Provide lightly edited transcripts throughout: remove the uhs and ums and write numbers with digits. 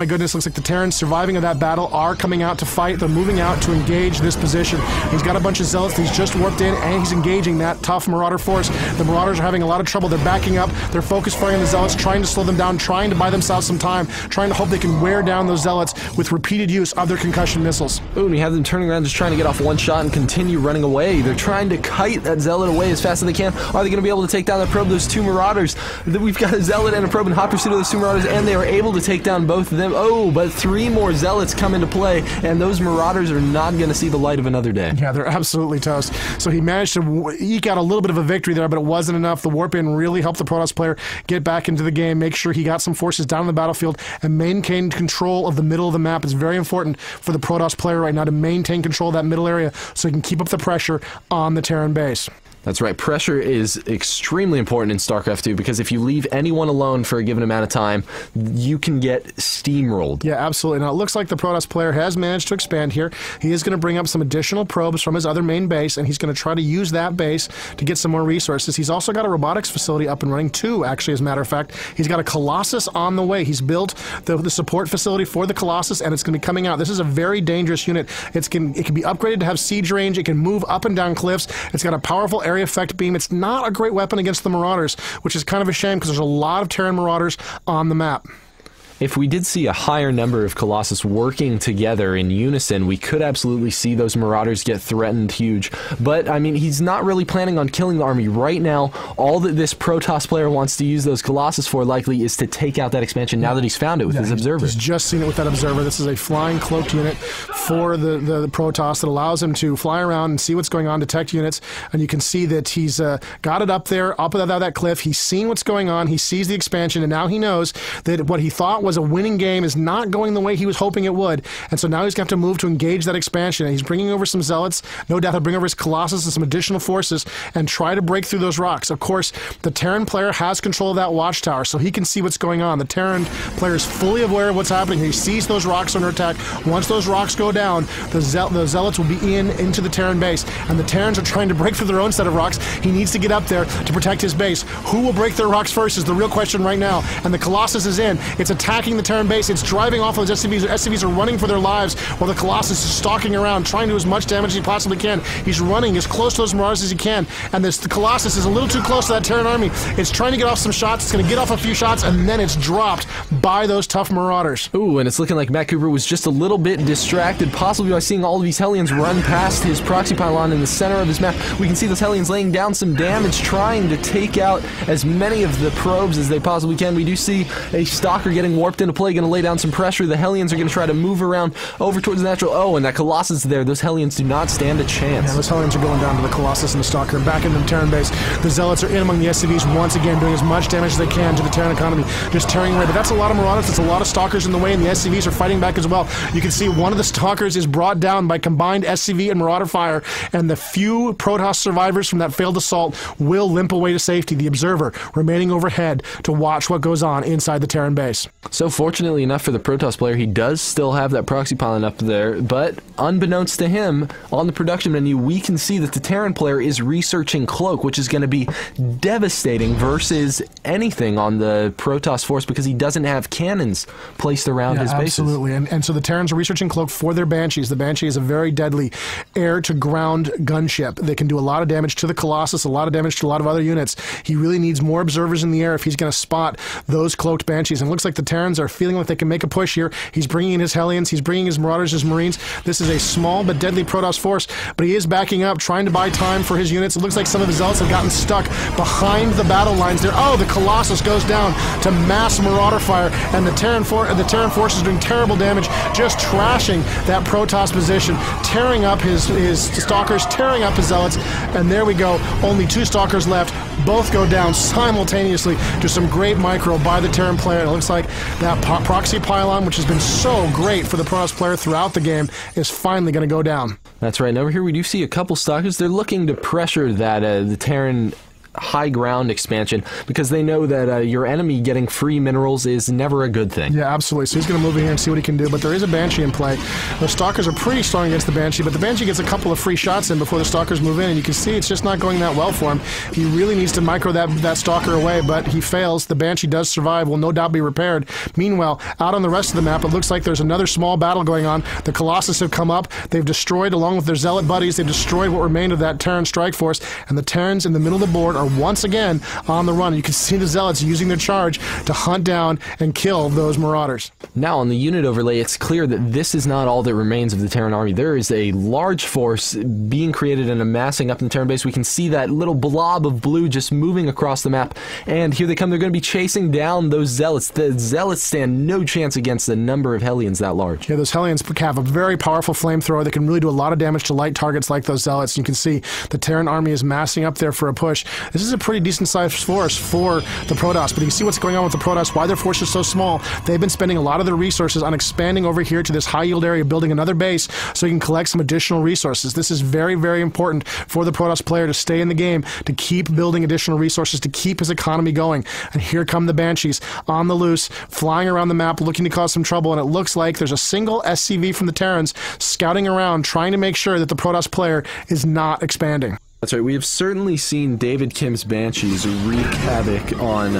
My goodness, looks like the Terrans surviving of that battle are coming out to fight. They're moving out to engage this position. He's got a bunch of zealots that he's just warped in, and he's engaging that tough Marauder force. The Marauders are having a lot of trouble. They're backing up. They're focus firing on the zealots, trying to slow them down, trying to buy themselves some time, trying to hope they can wear down those zealots with repeated use of their concussion missiles. Ooh, and you have them turning around just trying to get off one shot and continue running away. They're trying to kite that zealot away as fast as they can. Are they going to be able to take down that probe? Those two Marauders. We've got a zealot and a probe in hot pursuit of those two Marauders, and they are able to take down both of them. Oh, but 3 more zealots come into play, and those Marauders are not going to see the light of another day. Yeah, they're absolutely toast. So he managed to eke out a little bit of a victory there, but it wasn't enough. The warp in really helped the Protoss player get back into the game, make sure he got some forces down on the battlefield, and maintain control of the middle of the map. It's very important for the Protoss player right now to maintain control of that middle area so he can keep up the pressure on the Terran base. That's right. Pressure is extremely important in StarCraft 2 because if you leave anyone alone for a given amount of time, you can get steamrolled. Yeah, absolutely. Now, it looks like the Protoss player has managed to expand here. He is going to bring up some additional probes from his other main base, and he's going to try to use that base to get some more resources. He's also got a robotics facility up and running, too, actually, as a matter of fact. He's got a Colossus on the way. He's built the support facility for the Colossus, and it's going to be coming out. This is a very dangerous unit. It can be upgraded to have siege range. It can move up and down cliffs. It's got a powerful area effect beam. It's not a great weapon against the Marauders, which is kind of a shame because there's a lot of Terran Marauders on the map. If we did see a higher number of Colossus working together in unison, we could absolutely see those Marauders get threatened huge. But, I mean, he's not really planning on killing the army. Right now, all that this Protoss player wants to use those Colossus for, likely, is to take out that expansion now that he's found it with his Observer. He's just seen it with that Observer. This is a flying cloaked unit for the Protoss that allows him to fly around and see what's going on, detect units, and you can see that he's got it up there, up that cliff. He's seen what's going on. He sees the expansion, and now he knows that what he thought was a winning game is not going the way he was hoping it would, and so now he's got to move to engage that expansion, and he's bringing over some zealots. No doubt he'll bring over his Colossus and some additional forces and try to break through those rocks. Of course, the Terran player has control of that watchtower, so he can see what's going on. The Terran player is fully aware of what's happening. He sees those rocks under attack. Once those rocks go down, the zealots will be into the Terran base, and the Terrans are trying to break through their own set of rocks. He needs to get up there to protect his base. Who will break their rocks first is the real question right now, and the Colossus is in. It's attacking the Terran base. It's driving off of those SCVs. SCVs are running for their lives while the Colossus is stalking around, trying to do as much damage as he possibly can. He's running as close to those Marauders as he can, and the Colossus is a little too close to that Terran army. It's trying to get off some shots. It's going to get off a few shots, and then it's dropped by those tough Marauders. Ooh, and it's looking like Matt Cooper was just a little bit distracted, possibly by seeing all of these Hellions run past his proxy pylon in the center of his map. We can see those Hellions laying down some damage, trying to take out as many of the probes as they possibly can. We do see a Stalker getting warped into play, going to lay down some pressure. The Hellions are going to try to move around over towards the natural. Oh, and that Colossus there. Those Hellions do not stand a chance. Yeah, those Hellions are going down to the Colossus and the Stalker. Back into the Terran base. The Zealots are in among the SCVs once again, doing as much damage as they can to the Terran economy. Just tearing away. But that's a lot of Marauders. That's a lot of Stalkers in the way, and the SCVs are fighting back as well. You can see one of the Stalkers is brought down by combined SCV and Marauder fire, and the few Protoss survivors from that failed assault will limp away to safety. The Observer remaining overhead to watch what goes on inside the Terran base. So fortunately enough for the Protoss player, he does still have that proxy pylon up there, but unbeknownst to him, on the production menu, we can see that the Terran player is researching Cloak, which is going to be devastating versus anything on the Protoss force because he doesn't have cannons placed around his bases. Absolutely, and so the Terrans are researching Cloak for their Banshees. The Banshee is a very deadly air-to-ground gunship that can do a lot of damage to the Colossus, a lot of damage to a lot of other units. He really needs more observers in the air if he's going to spot those cloaked Banshees, and it looks like the Terrans are feeling like they can make a push here. He's bringing in his Hellions, he's bringing his Marauders, his Marines. This is a small but deadly Protoss force, but he is backing up, trying to buy time for his units. It looks like some of his Zealots have gotten stuck behind the battle lines there. Oh, the Colossus goes down to mass Marauder fire, and the Terran force is doing terrible damage, just trashing that Protoss position, tearing up his Stalkers, tearing up his Zealots, and there we go. Only 2 Stalkers left. Both go down simultaneously to some great micro by the Terran player. It looks like that proxy pylon, which has been so great for the Protoss player throughout the game, is finally going to go down. That's right. And over here we do see a couple Stalkers. They're looking to pressure that the Terran high ground expansion because they know that your enemy getting free minerals is never a good thing. Yeah, absolutely. So he's going to move in here and see what he can do, but there is a Banshee in play. The Stalkers are pretty strong against the Banshee, but the Banshee gets a couple of free shots in before the Stalkers move in, and you can see it's just not going that well for him. He really needs to micro that Stalker away, but he fails. The Banshee does survive, will no doubt be repaired. Meanwhile, out on the rest of the map, it looks like there's another small battle going on. The Colossus have come up. They've destroyed, along with their Zealot buddies, they've destroyed what remained of that Terran strike force, and the Terrans in the middle of the board are once again on the run. You can see the Zealots using their charge to hunt down and kill those Marauders. Now, on the unit overlay, it's clear that this is not all that remains of the Terran army. There is a large force being created and amassing up in the Terran base. We can see that little blob of blue just moving across the map, and here they come. They're going to be chasing down those Zealots. The Zealots stand no chance against the number of Hellions that large. Yeah, those Hellions have a very powerful flamethrower that can really do a lot of damage to light targets like those Zealots. You can see the Terran army is massing up there for a push. This is a pretty decent sized force for the Protoss, but you can see what's going on with the Protoss, why their force is so small. They've been spending a lot of their resources on expanding over here to this high yield area, building another base so you can collect some additional resources. This is very, very important for the Protoss player to stay in the game, to keep building additional resources, to keep his economy going. And here come the Banshees on the loose, flying around the map, looking to cause some trouble, and it looks like there's a single SCV from the Terrans scouting around, trying to make sure that the Protoss player is not expanding. That's right. We have certainly seen David Kim's Banshees wreak havoc on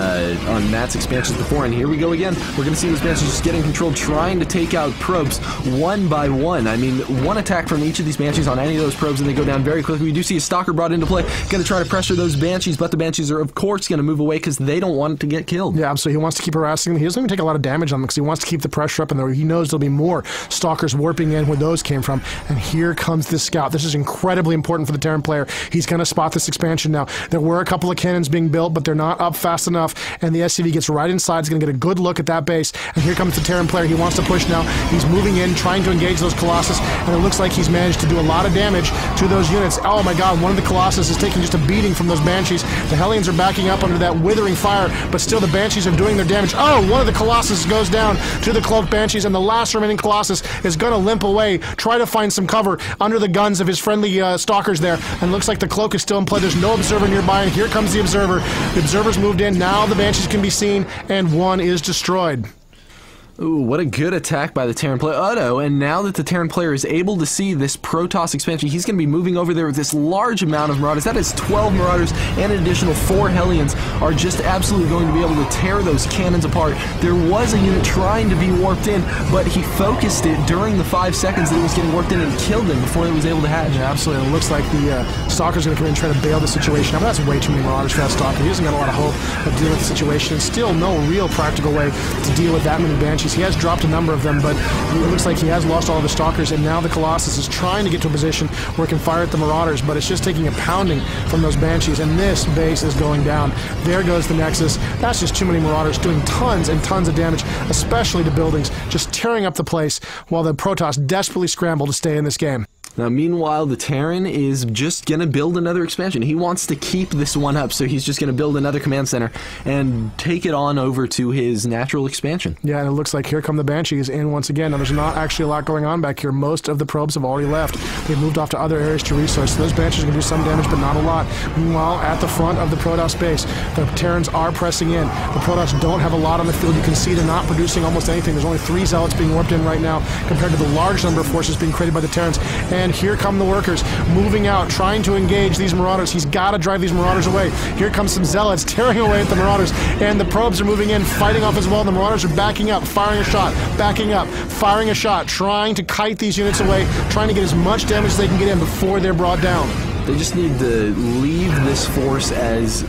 Matt's expansions before, and here we go again. We're going to see these Banshees just getting controlled, trying to take out probes one by one. I mean, one attack from each of these Banshees on any of those probes, and they go down very quickly. We do see a Stalker brought into play, going to try to pressure those Banshees, but the Banshees are, of course, going to move away because they don't want to get killed. Yeah, so he wants to keep harassing them. He doesn't even take a lot of damage on them because he wants to keep the pressure up, and he knows there'll be more Stalkers warping in where those came from. And here comes this scout. This is incredibly important for the Terran player. He's going to spot this expansion now. There were a couple of cannons being built, but they're not up fast enough, and the SCV gets right inside. He's going to get a good look at that base, and here comes the Terran player. He wants to push now. He's moving in, trying to engage those Colossus, and it looks like he's managed to do a lot of damage to those units. Oh my god, one of the Colossus is taking just a beating from those Banshees. The Hellions are backing up under that withering fire, but still the Banshees are doing their damage. Oh, one of the Colossus goes down to the cloaked Banshees, and the last remaining Colossus is going to limp away, try to find some cover under the guns of his friendly Stalkers there, and looks like the cloak is still in play. There's no Observer nearby, and here comes the Observer. The Observer's moved in. Now the Banshees can be seen, and one is destroyed. Ooh, what a good attack by the Terran player. Oh, and now that the Terran player is able to see this Protoss expansion, he's going to be moving over there with this large amount of Marauders. That is 12 Marauders and an additional 4 Hellions are just absolutely going to be able to tear those cannons apart. There was a unit trying to be warped in, but he focused it during the 5 seconds that it was getting warped in and killed him before it was able to hatch. Yeah, absolutely. It looks like the Stalker's going to come in and try to bail the situation. But that's way too many Marauders for that Stalker. He hasn't got a lot of hope of dealing with the situation. And still no real practical way to deal with that many Banshees. He has dropped a number of them, but it looks like he has lost all of his Stalkers, and now the Colossus is trying to get to a position where it can fire at the Marauders, but it's just taking a pounding from those Banshees, and this base is going down. There goes the Nexus. That's just too many Marauders doing tons and tons of damage, especially to buildings, just tearing up the place while the Protoss desperately scramble to stay in this game. Now, meanwhile, the Terran is just going to build another expansion. He wants to keep this one up, so he's just going to build another command center and take it on over to his natural expansion. Yeah, and it looks like here come the Banshees in once again. Now, there's not actually a lot going on back here. Most of the probes have already left. They've moved off to other areas to resource. So those Banshees are going to do some damage, but not a lot. Meanwhile, at the front of the Protoss base, the Terrans are pressing in. The Protoss don't have a lot on the field. You can see they're not producing almost anything. There's only 3 Zealots being warped in right now compared to the large number of forces being created by the Terrans. And here come the workers moving out, trying to engage these Marauders. He's got to drive these Marauders away. Here comes some Zealots tearing away at the Marauders, and the probes are moving in, fighting off as well. The Marauders are backing up, firing a shot, backing up, firing a shot, trying to kite these units away, trying to get as much damage as they can get in before they're brought down. They just need to leave this force as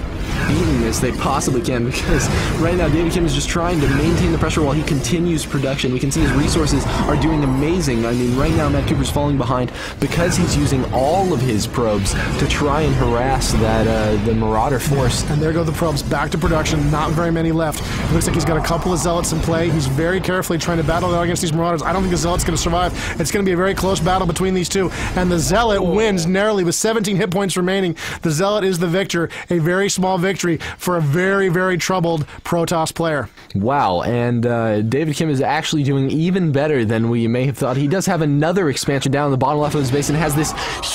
beating as they possibly can, because right now David Kim is just trying to maintain the pressure while he continues production. We can see his resources are doing amazing. I mean, right now Matt Cooper's falling behind because he's using all of his probes to try and harass that the Marauder force. And there go the probes back to production. Not very many left. It looks like he's got a couple of Zealots in play. He's very carefully trying to battle out against these Marauders. I don't think the Zealot's going to survive. It's going to be a very close battle between these two, and the Zealot wins narrowly with 17 hit points remaining. The Zealot is the victor. A very small victory. victory for a very, very troubled Protoss player. Wow, and David Kim is actually doing even better than we may have thought. He does have another expansion down in the bottom left of his base and has this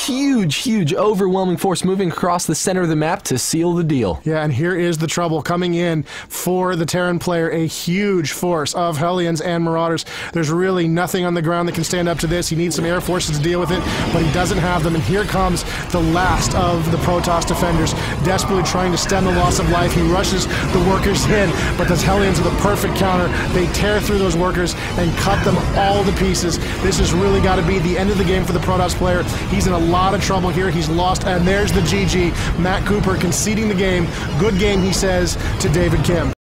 huge, overwhelming force moving across the center of the map to seal the deal. Yeah, and here is the trouble coming in for the Terran player, a huge force of Hellions and Marauders. There's really nothing on the ground that can stand up to this. He needs some air forces to deal with it, but he doesn't have them, and here comes the last of the Protoss defenders, desperately trying to stem the loss of life. He rushes the workers in, but those Hellions are the perfect counter. They tear through those workers and cut them all to pieces. This has really got to be the end of the game for the Protoss player. He's in a lot of trouble here. He's lost, and there's the GG. Matt Cooper conceding the game. Good game, he says to David Kim.